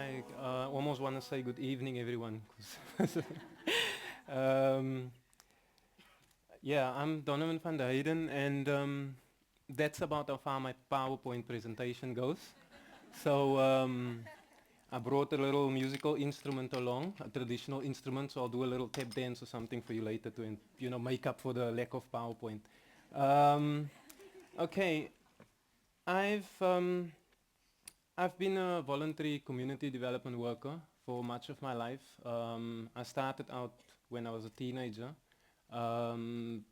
I almost want to say good evening, everyone. 'Cause um, yeah, I'm Donovan van der Heyden, and that's about how far my PowerPoint presentation goes. So I brought a little musical instrument along, a traditional instrument, so I'll do a little tap dance or something for you later to, make up for the lack of PowerPoint. Um, okay, I've um, I've been a voluntary community development worker for much of my life. I started out when I was a teenager, um,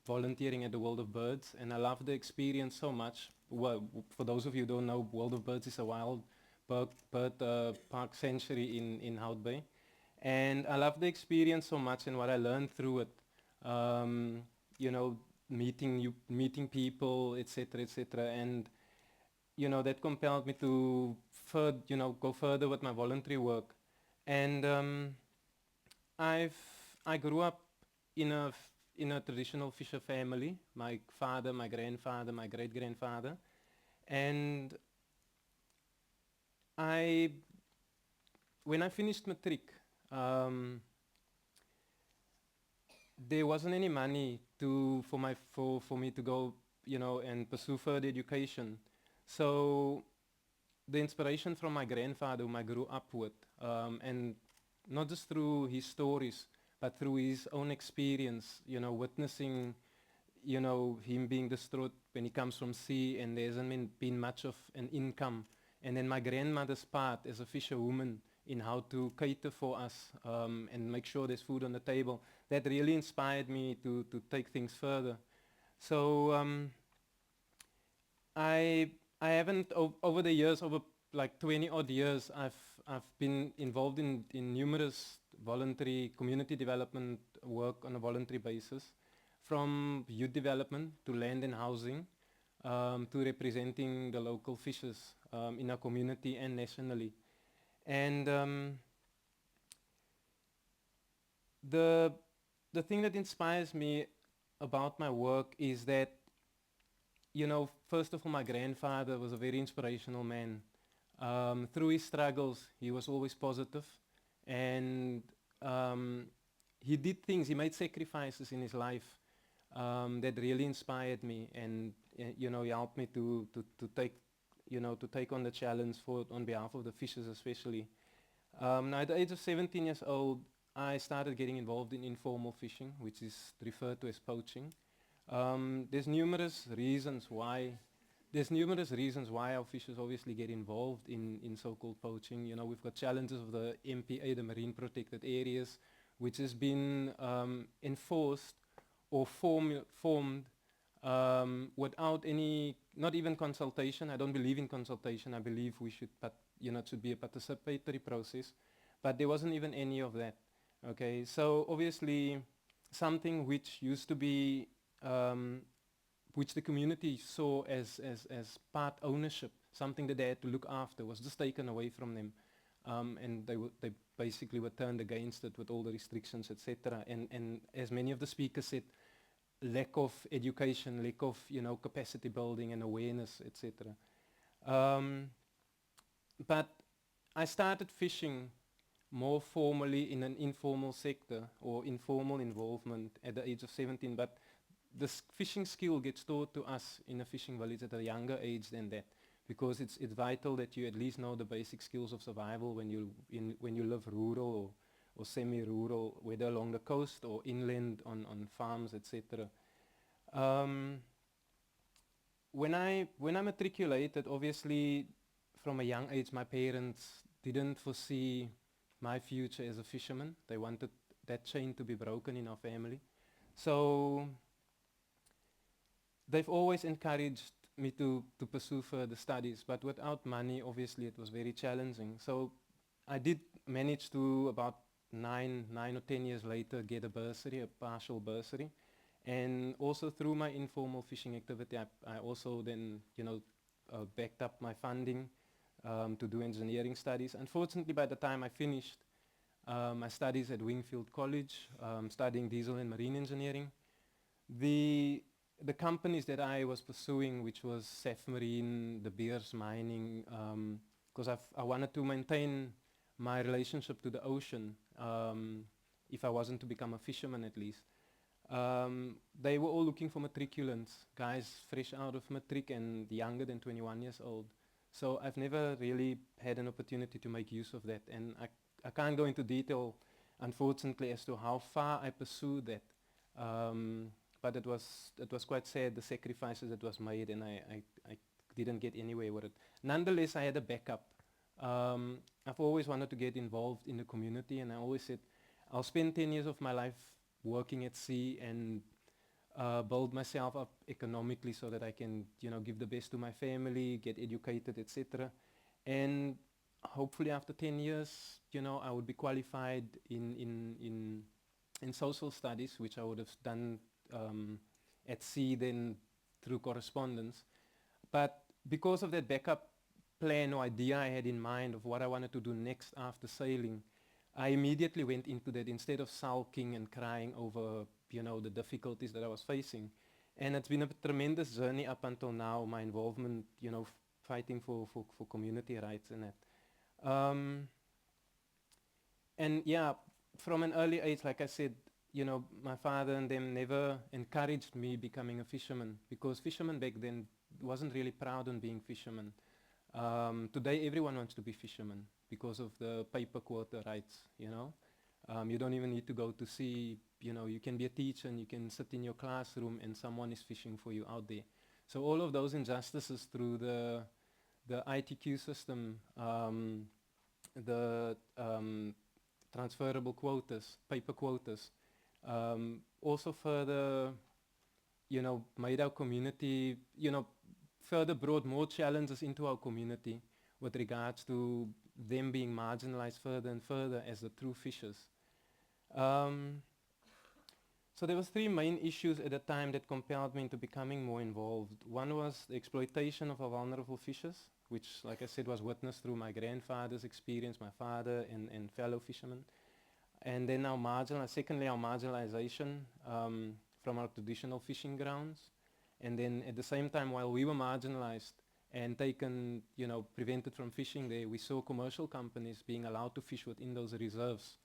volunteering at the World of Birds, and I loved the experience so much. Well, for those of you who don't know, World of Birds is a wild bird park sanctuary in Hout Bay, and I loved the experience so much and what I learned through it. Um, you know, meeting people, etc., etc., and that compelled me to go further with my voluntary work. And I've I grew up in a traditional fisher family. My father, my grandfather, my great grandfather, and I when I finished matric, um, there wasn't any money for me to go and pursue further education. So the inspiration from my grandfather, whom I grew up with, and not just through his stories, but through his own experience, witnessing, him being distraught when he comes from sea and there hasn't been much of an income. And then my grandmother's part as a fisherwoman in how to cater for us and make sure there's food on the table, that really inspired me to take things further. So I I haven't over the years, over like 20 odd years, I've been involved in numerous voluntary community development work on a voluntary basis, from youth development to land and housing, to representing the local fishers in our community and nationally. And the the thing that inspires me about my work is that first of all, my grandfather was a very inspirational man. Through his struggles, he was always positive, and um, he did things. He made sacrifices in his life that really inspired me, and he helped me to take to take on the challenge for on behalf of the fishers especially. Now at the age of 17 years old, I started getting involved in informal fishing, which is referred to as poaching. There's numerous reasons why. There's numerous reasons why our fishers obviously get involved in so-called poaching. We've got challenges of the MPA, the Marine Protected Areas, which has been enforced or formed without any, not even consultation. I don't believe in consultation. I believe we should, it should be a participatory process. But there wasn't even any of that. Okay, so obviously something which used to be which the community saw as part ownership, something that they had to look after, was just taken away from them. And they basically were turned against it with all the restrictions, etc. And as many of the speakers said, lack of education, lack of capacity building and awareness, etc. But I started fishing more formally in an informal sector or informal involvement at the age of 17, but the fishing skill gets taught to us in a fishing village at a younger age than that, because it's vital that you at least know the basic skills of survival when you live rural or semi-rural, whether along the coast or inland on farms, etc. When I matriculated, obviously from a young age, my parents didn't foresee my future as a fisherman. They wanted that chain to be broken in our family. So they've always encouraged me to pursue further studies, but without money, obviously, it was very challenging. So I did manage to, about 9 or 10 years later, get a bursary, a partial bursary. And also through my informal fishing activity, I also then, backed up my funding to do engineering studies. Unfortunately, by the time I finished my studies at Wingfield College, studying diesel and marine engineering, the companies that I was pursuing, which was SAF Marine, De Beers Mining, because I wanted to maintain my relationship to the ocean, if I wasn't to become a fisherman at least. They were all looking for matriculants, guys fresh out of matric and younger than 21 years old. So I've never really had an opportunity to make use of that, and I can't go into detail, unfortunately, as to how far I pursued that. But it was quite sad, the sacrifices that was made, and I didn't get anywhere with it. Nonetheless, I had a backup. I've always wanted to get involved in the community, and I always said, I'll spend 10 years of my life working at sea and build myself up economically so that I can, give the best to my family, get educated, etc. And hopefully after 10 years, I would be qualified in social studies, which I would have done at sea then through correspondence. But because of that backup plan or idea I had in mind of what I wanted to do next after sailing, I immediately went into that instead of sulking and crying over, the difficulties that I was facing. And it's been a tremendous journey up until now, my involvement, fighting for community rights and that. And yeah, from an early age, like I said, my father and them never encouraged me becoming a fisherman, because fishermen back then wasn't really proud on being fishermen. Today everyone wants to be fishermen because of the paper quota rights, you don't even need to go to sea, you can be a teacher and you can sit in your classroom and someone is fishing for you out there. So all of those injustices through the ITQ system, the transferable quotas, paper quotas, also further, made our community, further brought more challenges into our community with regards to them being marginalized further and further as the true fishers. So there was 3 main issues at the time that compelled me into becoming more involved. One was the exploitation of our vulnerable fishers, which, like I said, was witnessed through my grandfather's experience, my father and fellow fishermen. And then secondly, our marginalization from our traditional fishing grounds. And then at the same time, while we were marginalized and taken, prevented from fishing there, we saw commercial companies being allowed to fish within those reserves.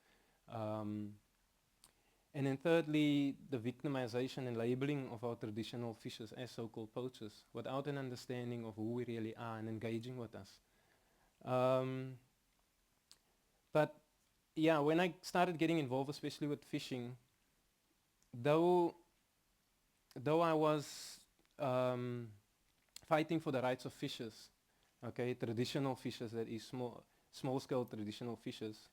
And then thirdly, the victimization and labeling of our traditional fishers as so-called poachers without an understanding of who we really are and engaging with us. But yeah, when I started getting involved, especially with fishing, though I was fighting for the rights of fishers, okay, traditional fishers, that is small scale traditional fishers,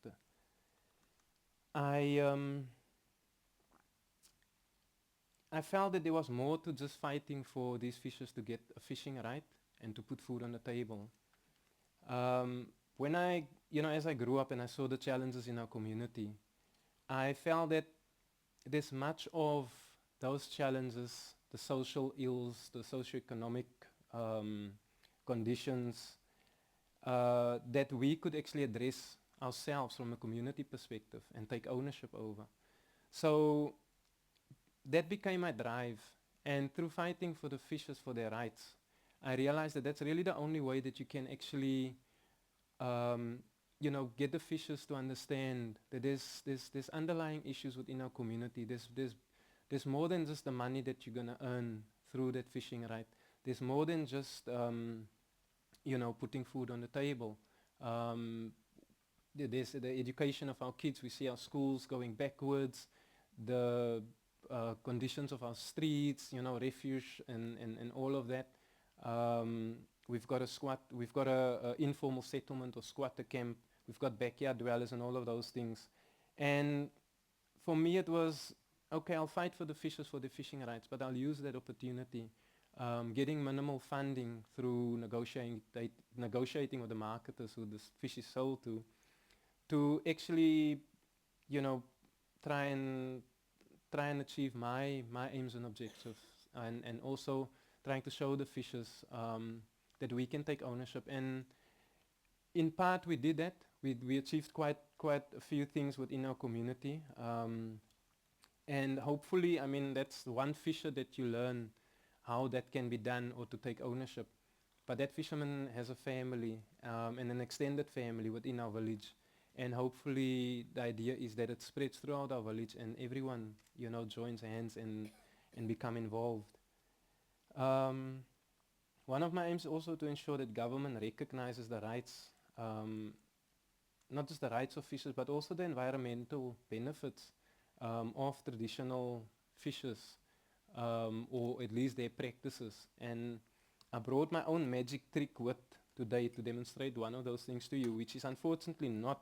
I felt that there was more to just fighting for these fishers to get a fishing right and to put food on the table. When as I grew up and I saw the challenges in our community, I felt that there's much of those challenges, the social ills, the socio-economic conditions, that we could actually address ourselves from a community perspective and take ownership over. So that became my drive, and through fighting for the fishers for their rights, I realized that that's really the only way that you can actually get the fishers to understand that there's underlying issues within our community. There's more than just the money that you're gonna earn through that fishing right. There's more than just putting food on the table. There's the education of our kids. We see our schools going backwards. The conditions of our streets, refuge and all of that. We've got a informal settlement or squatter camp. We've got backyard dwellers and all of those things. And for me it was, okay, I'll fight for the fishers for the fishing rights, but I'll use that opportunity, getting minimal funding through negotiating with the marketers who this fish is sold to actually, try and achieve my aims and objectives, and also trying to show the fishers that we can take ownership. And in part we did that. We achieved quite a few things within our community, and hopefully, that's one fisher that you learn how that can be done or to take ownership. But that fisherman has a family, and an extended family within our village, And hopefully the idea is that it spreads throughout our village and everyone, joins hands and become involved. Um, One of my aims is also to ensure that government recognizes the rights, not just the rights of fishers, but also the environmental benefits of traditional fishers, or at least their practices. And I brought my own magic trick with today to demonstrate one of those things to you, which is unfortunately not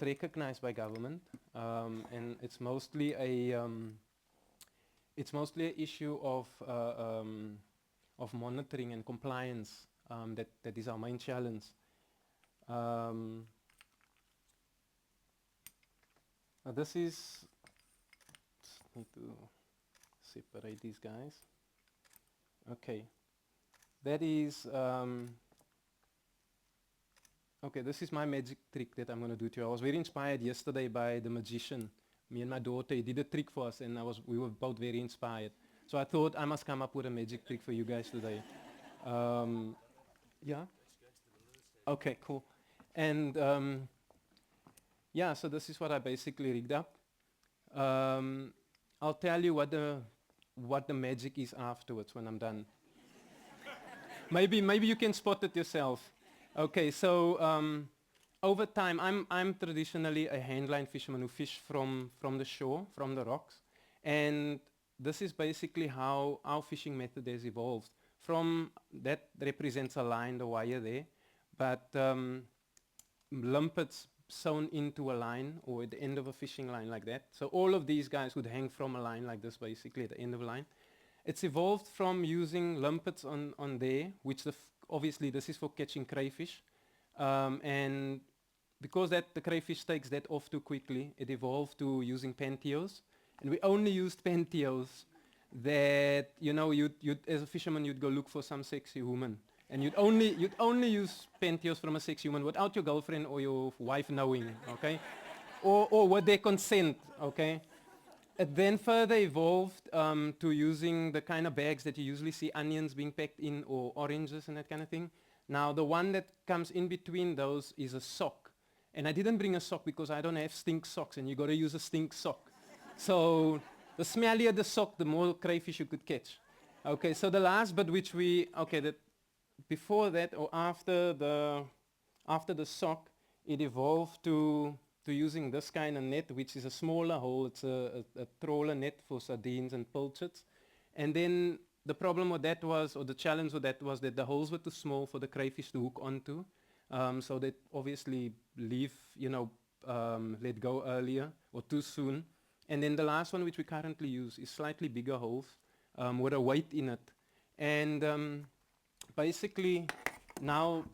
recognized by government, and it's mostly an issue of monitoring and compliance. That is our main challenge. Now this is, need to separate these guys. Okay, that is okay. This is my magic trick that I'm going to do to you. I was very inspired yesterday by the magician. Me and my daughter, he did a trick for us, and we were both very inspired. So I thought I must come up with a magic trick for you guys today. Yeah. Okay, cool. And yeah, so this is what I basically rigged up. I'll tell you what the magic is afterwards when I'm done. maybe you can spot it yourself. Okay, so over time, I'm traditionally a handline fisherman who fish from the shore, from the rocks, and this is basically how our fishing method has evolved. From that represents a line, the wire there, but limpets sewn into a line or at the end of a fishing line like that. So all of these guys would hang from a line like this, basically at the end of a line. It's evolved from using limpets on there, which obviously this is for catching crayfish, and because the crayfish takes that off too quickly, it evolved to using pantyhose, and we only used pantyhose that you'd as a fisherman you'd go look for some sexy woman, and you'd only use pantyhose from a sexy woman without your girlfriend or your wife knowing, okay, or with their consent, okay. It then further evolved to using the kind of bags that you usually see onions being packed in or oranges and that kind of thing. Now the one that comes in between those is a sock. And I didn't bring a sock because I don't have stink socks and you got to use a stink sock. So the smellier the sock, the more crayfish you could catch. Okay, so the last bit which before that or after the sock, it evolved to using this kind of net, which is a smaller hole. It's a trawler net for sardines and pilchards. And then the problem with that was, or the challenge with that was that the holes were too small for the crayfish to hook onto. So they obviously let go earlier or too soon. And then the last one which we currently use is slightly bigger holes with a weight in it. And basically now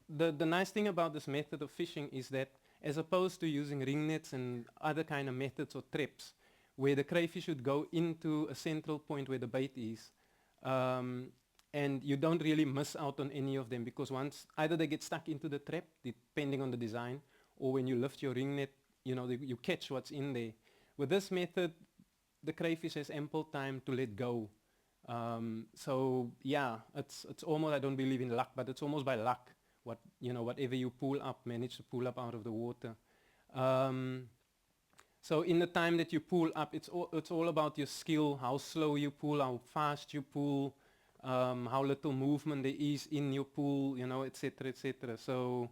the nice thing about this method of fishing is that as opposed to using ring nets and other kind of methods or traps where the crayfish would go into a central point where the bait is, and you don't really miss out on any of them because once either they get stuck into the trap, depending on the design, or when you lift your ring net, you catch what's in there. With this method, the crayfish has ample time to let go. So yeah, it's almost, I don't believe in luck, but it's almost by luck. Whatever you manage to pull up out of the water. So in the time that you pull up, it's all about your skill, how slow you pull, how fast you pull, how little movement there is in your pool, etc., etc. So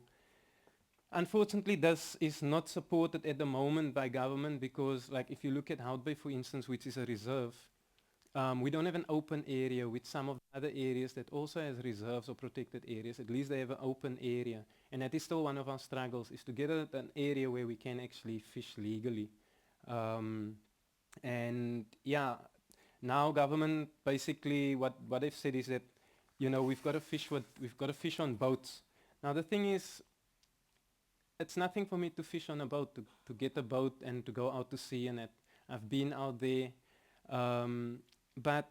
unfortunately, this is not supported at the moment by government because, like, if you look at Houtbay, for instance, which is a reserve, we don't have an open area with some of the other areas that also has reserves or protected areas. At least they have an open area. And that is still one of our struggles, is to get an area where we can actually fish legally. And yeah, now government basically what they've said is that we've got to fish on boats. Now the thing is, it's nothing for me to fish on a boat, to get a boat and to go out to sea and that. I've been out there. But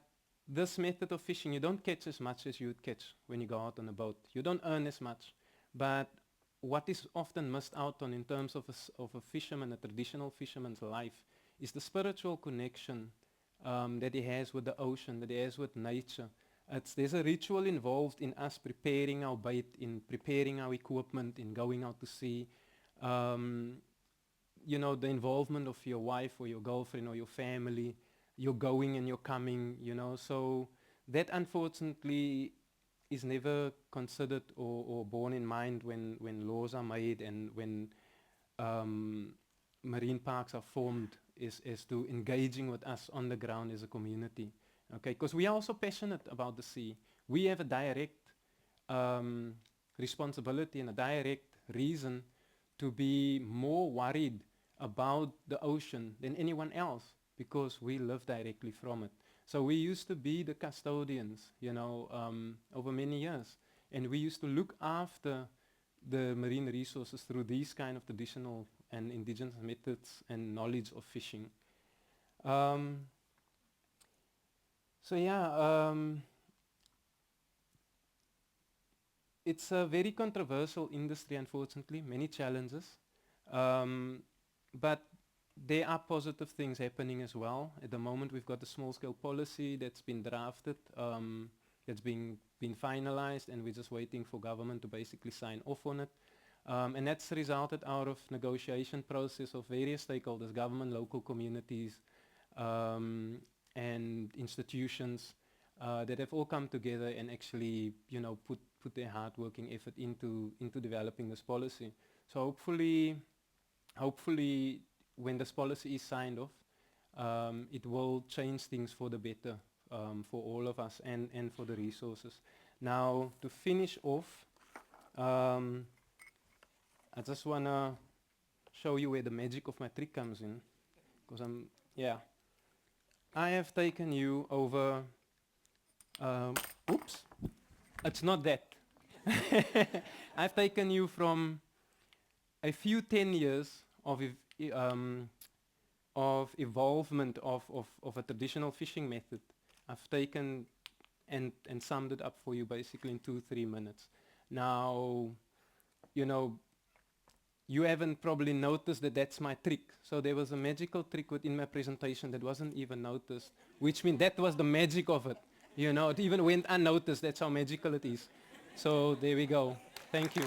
this method of fishing, you don't catch as much as you would catch when you go out on a boat. You don't earn as much. But what is often missed out on in terms of a fisherman, a traditional fisherman's life, is the spiritual connection that he has with the ocean, that he has with nature. There's a ritual involved in us preparing our bait, in preparing our equipment, in going out to sea. You know, the involvement of your wife or your girlfriend or your family, your going and your coming, you know. So that unfortunately is never considered or borne in mind when laws are made and when um, marine parks are formed, is to engaging with us on the ground as a community. Okay, because we are also passionate about the sea. We have a direct um, responsibility and a direct reason to be more worried about the ocean than anyone else because we live directly from it. So we used to be the custodians, you know, over many years, and we used to look after the marine resources through these kind of traditional and indigenous methods and knowledge of fishing. Um, so yeah, it's a very controversial industry, unfortunately, many challenges. Um, but there are positive things happening as well. At the moment, we've got a small scale policy that's been drafted, that's been finalized, and we're just waiting for government to basically sign off on it. And that's resulted out of negotiation process of various stakeholders, government, local communities, and institutions that have all come together and actually, you know, put their hard working effort into developing this policy. So hopefully when this policy is signed off, it will change things for the better for all of us and for the resources. Now, to finish off, I just want to show you where the magic of my trick comes in. Because I have taken you over, oops, it's not that. I've taken you from a few 10 years of evolvement of a traditional fishing method. I've taken and summed it up for you basically in 2-3 minutes. Now, you know, you haven't probably noticed that that's my trick. So there was a magical trick within my presentation that wasn't even noticed, which means that was the magic of it. You know, it even went unnoticed. That's how magical it is. So there we go. Thank you.